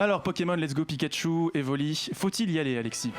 Alors Pokémon Let's Go Pikachu, Evoli, faut-il y aller Alexis?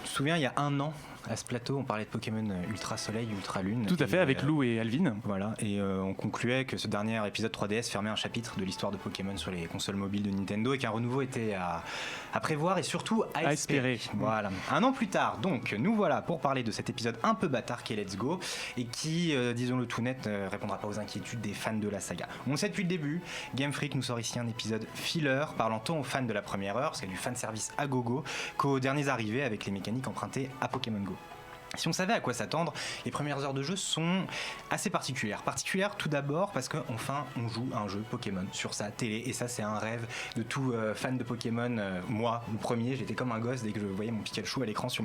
Je me souviens, il y a un an, à ce plateau, on parlait de Pokémon Ultra Soleil, Ultra Lune. Tout à fait, avec Lou et Alvin. Voilà, et on concluait que ce dernier épisode 3DS fermait un chapitre de l'histoire de Pokémon sur les consoles mobiles de Nintendo et qu'un renouveau était à prévoir et surtout à espérer. Voilà. Un an plus tard, donc, nous voilà pour parler de cet épisode un peu bâtard qui est Let's Go et qui, disons-le tout net, ne répondra pas aux inquiétudes des fans de la saga. On le sait depuis le début, Game Freak nous sort ici un épisode filler parlant tant aux fans de la première heure, parce qu'il y a du fanservice à gogo, qu'aux derniers arrivés avec les mécaniques empruntées à Pokémon Go. Si on savait à quoi s'attendre, les premières heures de jeu sont assez particulières. Particulières tout d'abord parce qu'enfin on joue à un jeu Pokémon sur sa télé et ça c'est un rêve de tout fan de Pokémon. Moi, le premier, j'étais comme un gosse dès que je voyais mon Pikachu à l'écran sur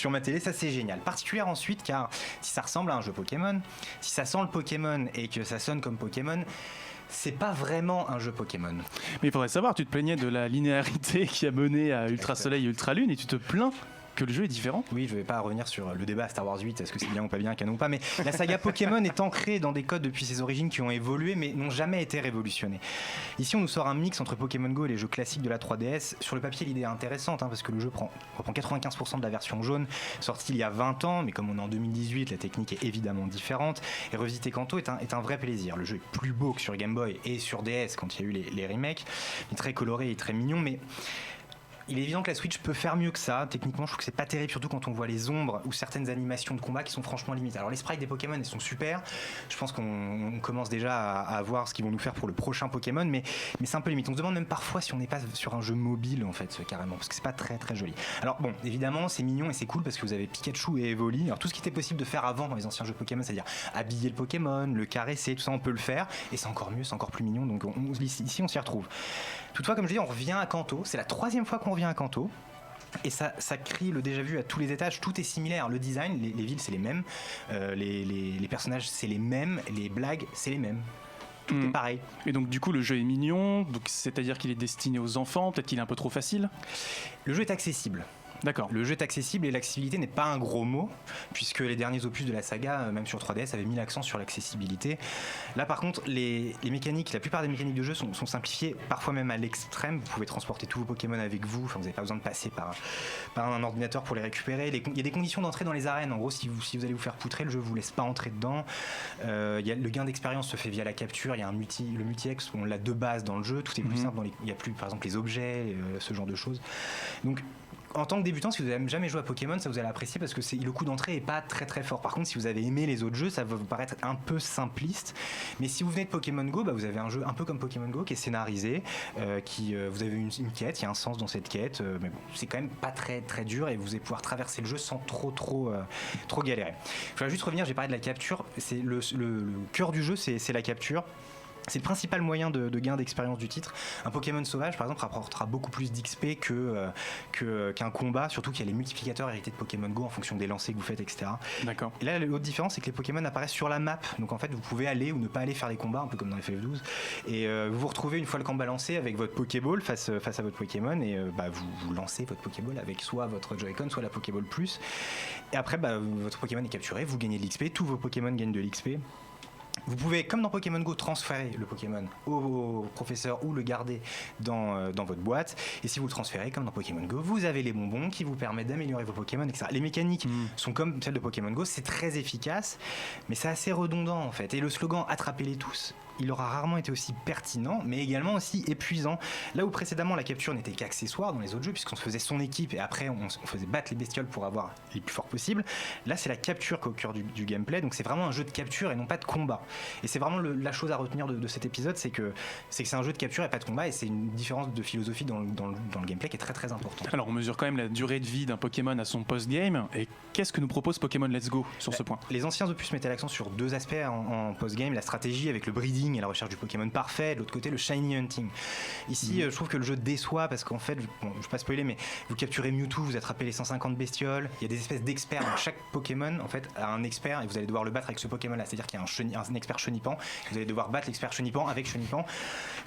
ma télé, ça c'est génial. Particulière ensuite car si ça ressemble à un jeu Pokémon, si ça sent le Pokémon et que ça sonne comme Pokémon, c'est pas vraiment un jeu Pokémon. Mais il faudrait savoir, tu te plaignais de la linéarité qui a mené à Ultra Soleil et Ultra Lune et tu te plains que le jeu est différent. Oui, je vais pas revenir sur le débat Star Wars 8, est-ce que c'est bien ou pas bien, canon ou pas, mais la saga Pokémon est ancrée dans des codes depuis ses origines qui ont évolué mais n'ont jamais été révolutionnés. Ici, on nous sort un mix entre Pokémon Go et les jeux classiques de la 3DS. Sur le papier, l'idée est intéressante parce que le jeu reprend 95% de la version jaune, sortie il y a 20 ans, mais comme on est en 2018, la technique est évidemment différente. Et revisiter Kanto est un vrai plaisir. Le jeu est plus beau que sur Game Boy et sur DS quand il y a eu les remakes. Il est très coloré et très mignon, mais il est évident que la Switch peut faire mieux que ça. Techniquement, je trouve que c'est pas terrible, surtout quand on voit les ombres ou certaines animations de combat qui sont franchement limitées. Alors les sprites des Pokémon, elles sont super. Je pense qu'on commence déjà à voir ce qu'ils vont nous faire pour le prochain Pokémon, mais c'est un peu limite. On se demande même parfois si on n'est pas sur un jeu mobile en fait, carrément, parce que c'est pas très très joli. Alors bon, évidemment, c'est mignon et c'est cool parce que vous avez Pikachu et Evoli. Alors tout ce qui était possible de faire avant dans les anciens jeux Pokémon, c'est-à-dire habiller le Pokémon, le caresser, tout ça, on peut le faire. Et c'est encore mieux, c'est encore plus mignon. Donc ici, on s'y retrouve. Toutefois, comme je dis, on revient à Kanto. C'est la 3e fois qu'on revient à Kanto. Et ça crie le déjà vu à tous les étages. Tout est similaire. Le design, les villes, c'est les mêmes. Les personnages, c'est les mêmes. Les blagues, c'est les mêmes. Tout est pareil. Et donc, du coup, le jeu est mignon. Donc, c'est-à-dire qu'il est destiné aux enfants. Peut-être qu'il est un peu trop facile. Le jeu est accessible. D'accord. Le jeu est accessible et l'accessibilité n'est pas un gros mot, puisque les derniers opus de la saga, même sur 3DS, avaient mis l'accent sur l'accessibilité. Là, par contre, les mécaniques, la plupart des mécaniques de jeu sont simplifiées, parfois même à l'extrême. Vous pouvez transporter tous vos Pokémon avec vous, vous n'avez pas besoin de passer par un ordinateur pour les récupérer. Il y a des conditions d'entrée dans les arènes. En gros, si vous allez vous faire poutrer, le jeu ne vous laisse pas entrer dedans. Le gain d'expérience se fait via la capture. Il y a le multi-ex, on l'a de base dans le jeu. Tout est plus simple. Il n'y a plus, par exemple, les objets, ce genre de choses. Donc, en tant que débutant, si vous n'avez jamais joué à Pokémon, ça vous allez apprécier parce que le coup d'entrée est pas très très fort. Par contre, si vous avez aimé les autres jeux, ça va vous paraître un peu simpliste. Mais si vous venez de Pokémon Go, vous avez un jeu un peu comme Pokémon Go qui est scénarisé, vous avez une quête, il y a un sens dans cette quête, mais bon, c'est quand même pas très très dur et vous allez pouvoir traverser le jeu sans trop galérer. Je vais juste revenir, j'ai parlé de la capture. C'est le cœur du jeu, c'est la capture. C'est le principal moyen de gain d'expérience du titre. Un Pokémon sauvage, par exemple, rapportera beaucoup plus d'XP qu'un combat, surtout qu'il y a les multiplicateurs hérités de Pokémon Go en fonction des lancers que vous faites, etc. D'accord. Et là, l'autre différence, c'est que les Pokémon apparaissent sur la map. Donc en fait, vous pouvez aller ou ne pas aller faire des combats, un peu comme dans FF12. Et vous vous retrouvez une fois le combat lancé avec votre Pokéball face à votre Pokémon. Et vous lancez votre Pokéball avec soit votre Joy-Con, soit la Pokéball Plus. Et après, votre Pokémon est capturé, vous gagnez de l'XP. Tous vos Pokémon gagnent de l'XP. Vous pouvez, comme dans Pokémon Go, transférer le Pokémon au professeur ou le garder dans votre boîte. Et si vous le transférez, comme dans Pokémon Go, vous avez les bonbons qui vous permettent d'améliorer vos Pokémon, etc. Les mécaniques sont comme celles de Pokémon Go, c'est très efficace, mais c'est assez redondant en fait. Et le slogan « Attrapez-les tous », il aura rarement été aussi pertinent, mais également aussi épuisant. Là où précédemment la capture n'était qu'accessoire dans les autres jeux, puisqu'on se faisait son équipe et après on faisait battre les bestioles pour avoir les plus forts possibles, là c'est la capture qui est au cœur du gameplay, donc c'est vraiment un jeu de capture et non pas de combat. Et c'est vraiment la chose à retenir de cet épisode, c'est que c'est un jeu de capture et pas de combat, et c'est une différence de philosophie dans le gameplay qui est très très importante. Alors on mesure quand même la durée de vie d'un Pokémon à son post-game, et qu'est-ce que nous propose Pokémon Let's Go sur ce point? Les anciens opus mettaient l'accent sur deux aspects en post-game, la stratégie avec le breeding et la recherche du Pokémon parfait, de l'autre côté le shiny hunting. Ici je trouve que le jeu déçoit parce qu'en fait, je vais pas spoiler, mais vous capturez Mewtwo, vous attrapez les 150 bestioles, il y a des espèces d'experts, donc chaque Pokémon en fait a un expert et vous allez devoir le battre avec ce Pokémon là, c'est-à-dire qu'il y a un expert Chenipan, vous allez devoir battre l'expert Chenipan avec Chenipan.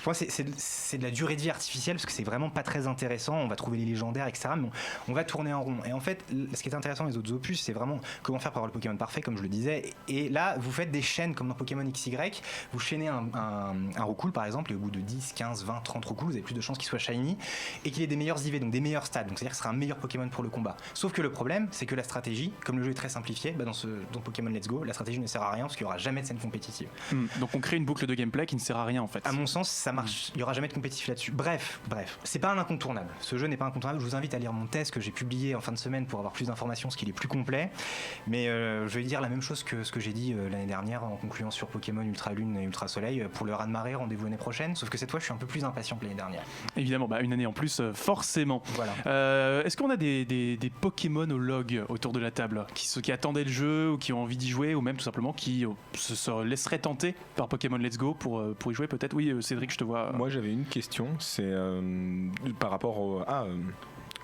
Pour moi c'est de la durée de vie artificielle parce que c'est vraiment pas très intéressant, on va trouver les légendaires, etc., mais on va tourner en rond. Et en fait ce qui est intéressant dans les autres opus, c'est vraiment comment faire pour avoir le Pokémon parfait, comme je le disais, et là vous faites des chaînes comme dans Pokémon XY, vous chaînez prenez un Rocool par exemple, et au bout de 10, 15, 20, 30 Rocool, vous avez plus de chances qu'il soit shiny et qu'il ait des meilleurs IV, donc des meilleurs stats, donc c'est-à-dire que ce sera un meilleur Pokémon pour le combat. Sauf que le problème, c'est que la stratégie, comme le jeu est très simplifié, dans Pokémon Let's Go, la stratégie ne sert à rien parce qu'il n'y aura jamais de scène compétitive. Donc on crée une boucle de gameplay qui ne sert à rien en fait. À mon sens, ça marche, il n'y aura jamais de compétitif là-dessus. Bref, c'est pas un incontournable. Ce jeu n'est pas incontournable. Je vous invite à lire mon test que j'ai publié en fin de semaine pour avoir plus d'informations, parce qu'il est plus complet. Mais je vais dire la même chose que ce que j'ai dit l'année dernière en concluant sur Pokémon Ultra Lune et Ultra Soleil. Pour le raz-de-marée, rendez-vous l'année prochaine. Sauf que cette fois, je suis un peu plus impatient que l'année dernière. Évidemment, une année en plus, forcément. Voilà. Est-ce qu'on a des Pokémon au log autour de la table qui attendaient le jeu ou qui ont envie d'y jouer, ou même tout simplement qui se laisseraient tenter par Pokémon Let's Go pour y jouer peut-être? Oui, Cédric, je te vois. Moi j'avais une question, c'est par rapport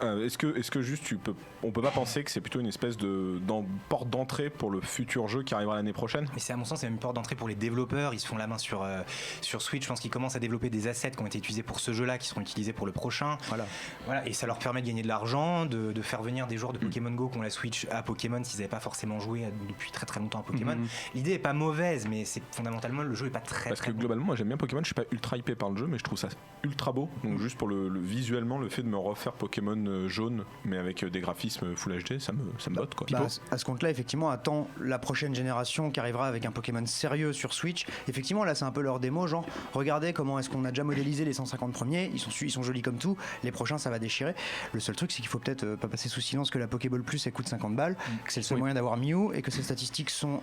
est-ce que juste on peut pas penser que c'est plutôt une espèce de porte d'entrée pour le futur jeu qui arrivera l'année prochaine? Mais c'est à mon sens c'est même une porte d'entrée pour les développeurs. Ils se font la main sur Switch. Je pense qu'ils commencent à développer des assets qui ont été utilisés pour ce jeu-là, qui seront utilisés pour le prochain. Voilà. Et ça leur permet de gagner de l'argent, de faire venir des joueurs de Pokémon Go qui ont la Switch à Pokémon s'ils n'avaient pas forcément joué depuis très très longtemps à Pokémon. L'idée est pas mauvaise, mais c'est fondamentalement le jeu est pas très. Parce que globalement, moi j'aime bien Pokémon. Je suis pas ultra hypé par le jeu, mais je trouve ça ultra beau. Donc juste pour le visuellement, le fait de me refaire Pokémon jaune, mais avec des graphismes Full HD, ça me botte quoi. À ce compte-là, effectivement, attend la prochaine génération qui arrivera avec un Pokémon sérieux sur Switch. Effectivement, là, c'est un peu leur démo, genre, regardez comment est-ce qu'on a déjà modélisé les 150 premiers, ils sont jolis comme tout, les prochains, ça va déchirer. Le seul truc, c'est qu'il faut peut-être pas passer sous silence que la Pokéball Plus, elle coûte 50 balles, que c'est le seul moyen d'avoir Mew, et que ses statistiques sont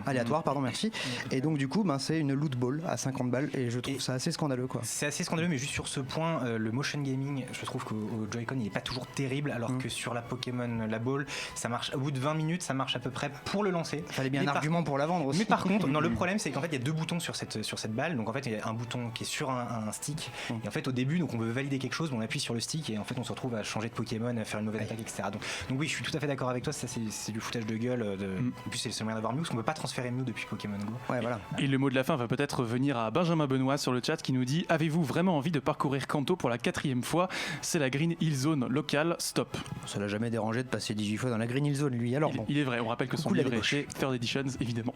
aléatoires, pardon, merci. Et donc, du coup, c'est une loot ball à 50 balles, et je trouve ça assez scandaleux, quoi. C'est assez scandaleux, mais juste sur ce point, le motion gaming, je trouve qu'au Joy-Con, il est pas toujours terrible, alors que sur la Pokémon, la Ball, ça marche au bout de 20 minutes, ça marche à peu près pour le lancer. Fallait bien un argument pour la vendre aussi. Mais par contre, le problème c'est qu'en fait il y a deux boutons sur cette balle. Donc en fait il y a un bouton qui est sur un stick. Et en fait au début, donc on veut valider quelque chose, on appuie sur le stick et en fait on se retrouve à changer de Pokémon, à faire une mauvaise attaque, etc. Donc oui, je suis tout à fait d'accord avec toi. Ça c'est du foutage de gueule. En plus c'est le seul moyen d'avoir Mew, parce qu'on peut pas transférer Mew depuis Pokémon Go. Ouais, voilà. Et le mot de la fin va peut-être venir à Benjamin Benoît sur le chat qui nous dit: avez-vous vraiment envie de parcourir Kanto pour la 4e fois? C'est la Green Hill Zone locale. Stop. Ça l'a jamais dérangé de passer 18 fois dans la Green Hill Zone, lui. Alors il est vrai, on rappelle que son livre est chez Third Editions, évidemment.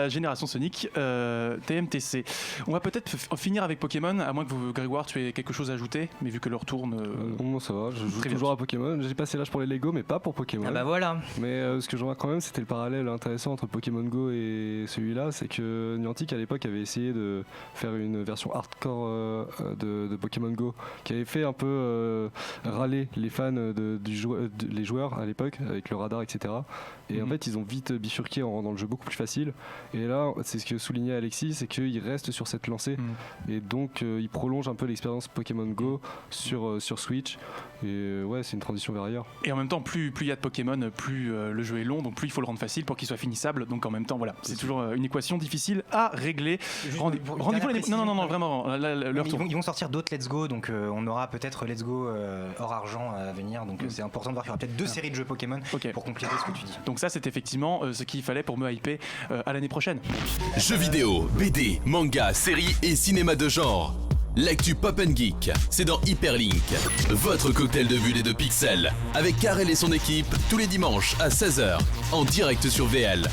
Génération Sonic, TMTC. On va peut-être finir avec Pokémon, à moins que vous, Grégoire, tu aies quelque chose à ajouter, mais vu que l'heure tourne. Non, ça va, je joue toujours à Pokémon. J'ai passé l'âge pour les Lego, mais pas pour Pokémon. Ah bah voilà. Mais ce que je vois quand même, c'était le parallèle intéressant entre Pokémon Go et celui-là, c'est que Niantic à l'époque avait essayé de faire une version hardcore de Pokémon Go, qui avait fait un peu râler les fans les joueurs à l'époque avec le radar, etc. Et en fait ils ont vite bifurqué en rendant le jeu beaucoup plus facile, et là c'est ce que soulignait Alexis, c'est qu'il reste sur cette lancée et donc il prolonge un peu l'expérience Pokémon Go sur Switch, et ouais, c'est une transition vers ailleurs. Et en même temps, plus il y a de Pokémon, plus le jeu est long, donc plus il faut le rendre facile pour qu'il soit finissable, donc en même temps voilà, c'est toujours une équation difficile à régler. Rendez-vous non, vraiment ils vont sortir d'autres Let's Go, donc on aura peut-être Let's Go hors argent à venir, donc c'est important de voir qu'il y aura peut-être deux séries de jeux Pokémon pour compléter ce que tu dis. Donc ça c'est effectivement ce qu'il fallait pour me hyper à l'année prochaine. Jeux vidéo, BD, manga, séries et cinéma de genre. L'actu Pop & Geek, c'est dans Hyperlink, votre cocktail de bulles et de pixels, avec Karel et son équipe tous les dimanches à 16h, en direct sur VL.